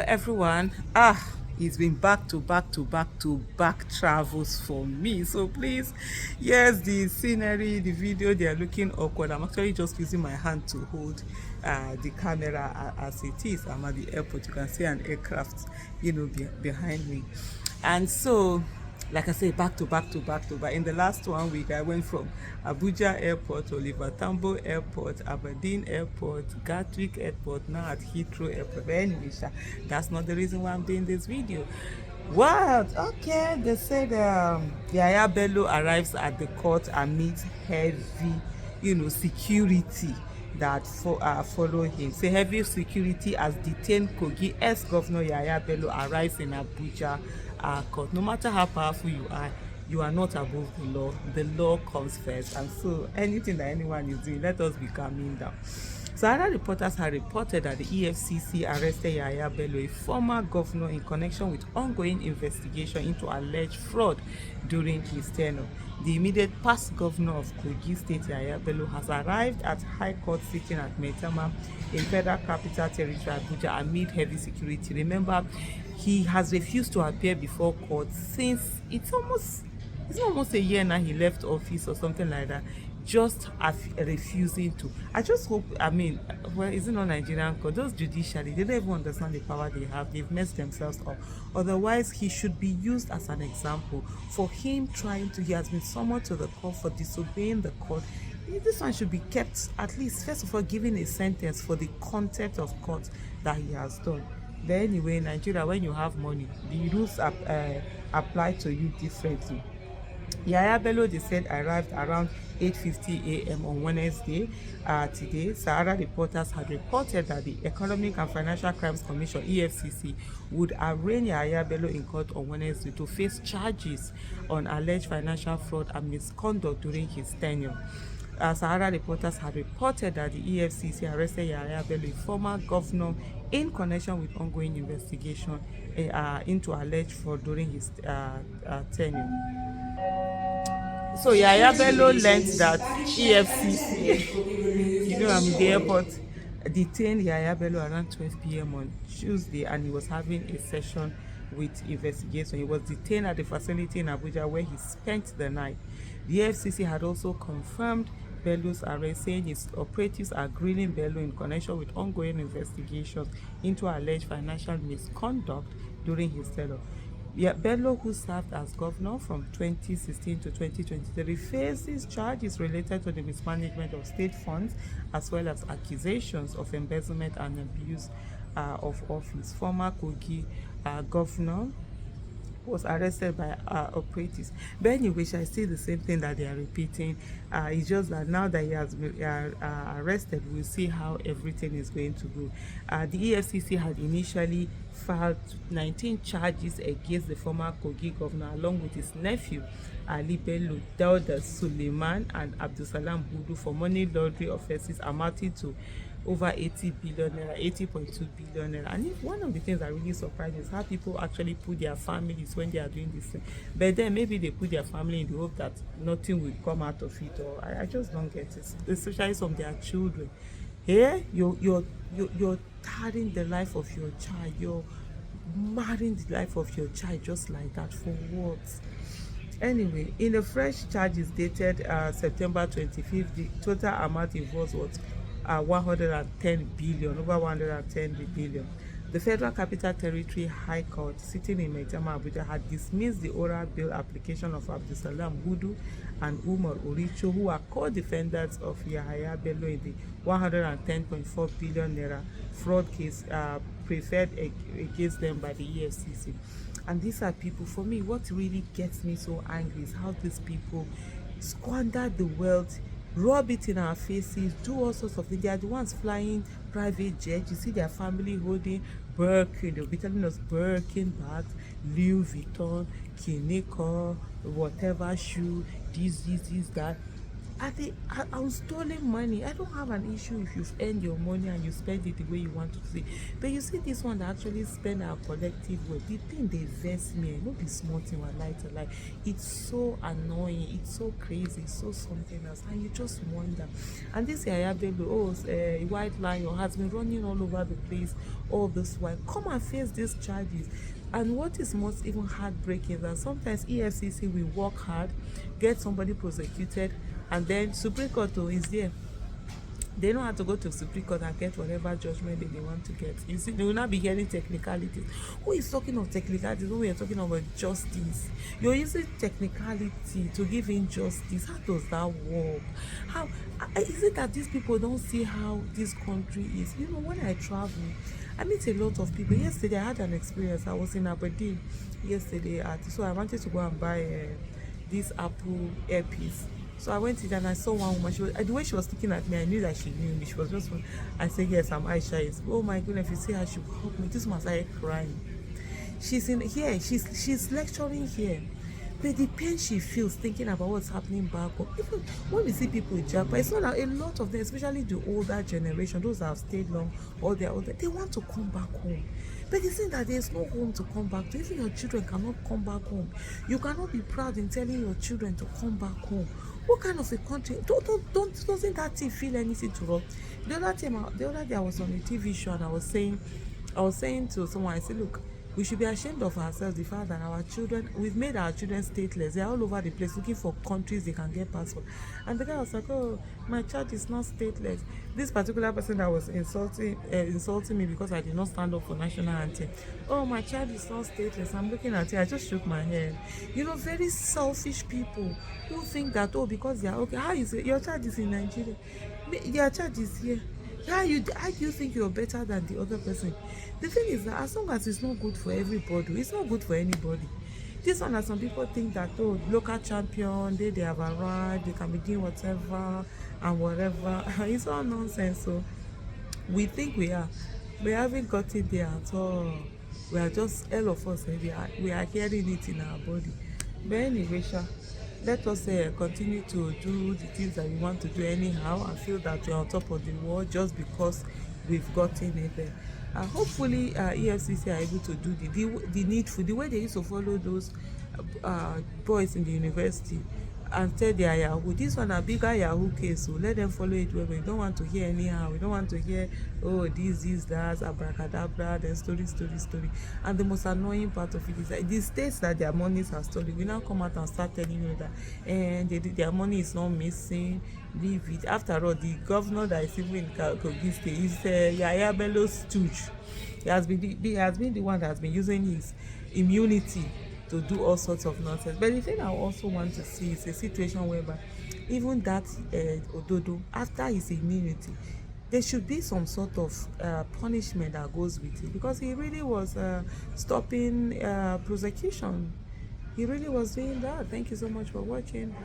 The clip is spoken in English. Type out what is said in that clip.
everyone. It's been back to back to back to back travels for me. So please, yes, the scenery, the video, they are looking awkward. I'm actually just using my hand to hold the camera as it is. I'm at the airport. You can see an aircraft, behind me. And so, like I say, back to back to back to back. In the last 1 week, I went from Abuja Airport, Oliver Tambo Airport, Aberdeen Airport, Gatwick Airport, now at Heathrow Airport. But anyway, that's not the reason why I'm doing this video. What? Okay, they said Yahaya Bello arrives at the court amid heavy, security that follow him. Say heavy security as detained Kogi ex-governor Yahaya Bello arrives in Abuja court. No matter how powerful you are not above the law. The law comes first, and so anything that anyone is doing, let us be calming down. So other reporters had reported that the EFCC arrested Yahaya Bello, a former governor, in connection with ongoing investigation into alleged fraud during his tenure. The immediate past governor of Kogi State, Yahaya Bello, has arrived at High Court sitting at Maitama in Federal Capital Territory, Abuja, amid heavy security. Remember, he has refused to appear before court since it's almost a year now he left office or something like that, just refusing to. I just hope, well, is it not Nigerian court? Those judiciary, they don't even understand the power they have. They've messed themselves up. Otherwise, he should be used as an example. For him he has been summoned to the court for disobeying the court. This one should be kept, at least, first of all, given a sentence for the contempt of court that he has done. But anyway, in Nigeria, when you have money, the rules apply to you differently. Yahaya Bello, they said, arrived around 8:50 a.m. on Wednesday. Today, Sahara reporters had reported that the Economic and Financial Crimes Commission (EFCC) would arraign Yahaya Bello in court on Wednesday to face charges on alleged financial fraud and misconduct during his tenure. Sahara reporters had reported that the EFCC arrested Yahaya Bello, a former governor, in connection with ongoing investigation into alleged fraud during his tenure. So Yahaya Bello learned that EFCC, I'm in the airport, detained Yahaya Bello around 12 p.m. on Tuesday, and he was having a session with investigation. He was detained at the facility in Abuja where he spent the night. The FCC had also confirmed Bello's arrest, saying his operatives are grilling Bello in connection with ongoing investigations into alleged financial misconduct during his tenure. Bello, who served as governor from 2016 to 2023, faces charges related to the mismanagement of state funds, as well as accusations of embezzlement and abuse of office. Former Kogi governor was arrested by operatives. But anyway, I see the same thing that they are repeating. It's just that now that he has been arrested, we'll see how everything is going to go. The EFCC had initially filed 19 charges against the former Kogi governor, along with his nephew, Ali Bello, Dauda Suleiman, and Abdusalam Hudu, for money laundering offences amounting to over 80 billion naira, 80.2 billion naira. And if one of the things that really surprised me is how people actually put their families when they are doing this thing. But then maybe they put their family in the hope that nothing will come out of it, or I just don't get it. Especially from their children. Here, you're tarring the life of your child. You're marrying the life of your child just like that, for what? Anyway, in the fresh charges dated September 25th, the total amount involved was 110 billion, over 110 billion. The Federal Capital Territory High Court, sitting in Maitama, Abuja, had dismissed the oral bail application of Abdusalam Hudu and Umar Oricho, who are co-defendants of Yahaya Bello in the 110.4 billion naira fraud case preferred against them by the EFCC. And these are people, for me, what really gets me so angry is how these people squander the wealth, rub it in our faces, do all sorts of things. They are the ones flying private jets. You see their family holding Birkin. They'll be telling us Birkin bags, Louis Vuitton, Kineko, whatever shoe, this, that. on stolen money. I don't have an issue if you've earned your money and you spend it the way you want to see. But you see this one that actually spend our collective wealth. The thing they vex me, no be small thing with lie to lie. It's so annoying, it's so crazy, it's so something else, and you just wonder. And this Yahaya Bello, a white lion, has been running all over the place all this while. Come and face these charges. And what is most even heartbreaking is that sometimes EFCC will work hard, get somebody prosecuted, and then Supreme Court is there. They don't have to go to Supreme Court and get whatever judgment they want to get. You see, they will not be hearing technicalities. Who is talking of technicalities when we are talking about justice? You're using technicality to give injustice. How does that work? How is it that these people don't see how this country is? You know, when I travel, I meet a lot of people. Yesterday, I had an experience. I was in Aberdeen yesterday, so I wanted to go and buy this Apple earpiece. So I went in and I saw one woman. The way she was looking at me, I knew that she knew me. She was just, I said, yes, I'm Aisha. Oh my goodness, if you see her, she will help me. This woman started crying. She's in here, she's lecturing here. But the pain she feels thinking about what's happening back home, even when we see people in Japan, it's not that a lot of them, especially the older generation, those that have stayed long or they're older, they want to come back home. But the thing that there's no home to come back to, even your children cannot come back home. You cannot be proud in telling your children to come back home. What kind of a country? Doesn't that thing feel anything to us? The other day I was on a TV show and I was saying to someone, I said, look, we should be ashamed of ourselves, the fact that we've made our children stateless. They're all over the place looking for countries they can get passport. And the guy was like, oh, my child is not stateless. This particular person that was insulting me because I did not stand up for national anthem. Oh, my child is not stateless. I'm looking at it. I just shook my head. You know, very selfish people who think that, oh, because they are okay. How is it? Your child is in Nigeria. Your child is here. How do you think you're better than the other person? The thing is that as long as it's not good for everybody, it's not good for anybody. This one, that some people think that, oh, local champion, they have arrived, they can be doing whatever and whatever. It's all nonsense. So we think we haven't got it there at all. We are just, all of us, we are hearing it in our body. But anyway, let us continue to do the things that we want to do anyhow and feel that we're on top of the world just because we've gotten it there. Hopefully EFCC are able to do the needful, the way they used to follow those boys in the university and tell their Yahoo. This one a bigger Yahoo case, so let them follow it well. We don't want to hear anyhow. We don't want to hear, oh, this, that, abracadabra, then story. And the most annoying part of it is that the states that their monies are stolen, we now come out and start telling you that their money is not missing. Leave it. After all, the governor that is even in Kogi State is Yahaya Bello's stooge. He has been the one that has been using his immunity to do all sorts of nonsense. But the thing I also want to see is a situation whereby even that Ododo, after his immunity, there should be some sort of punishment that goes with it, because he really was stopping prosecution. He really was doing that. Thank you so much for watching.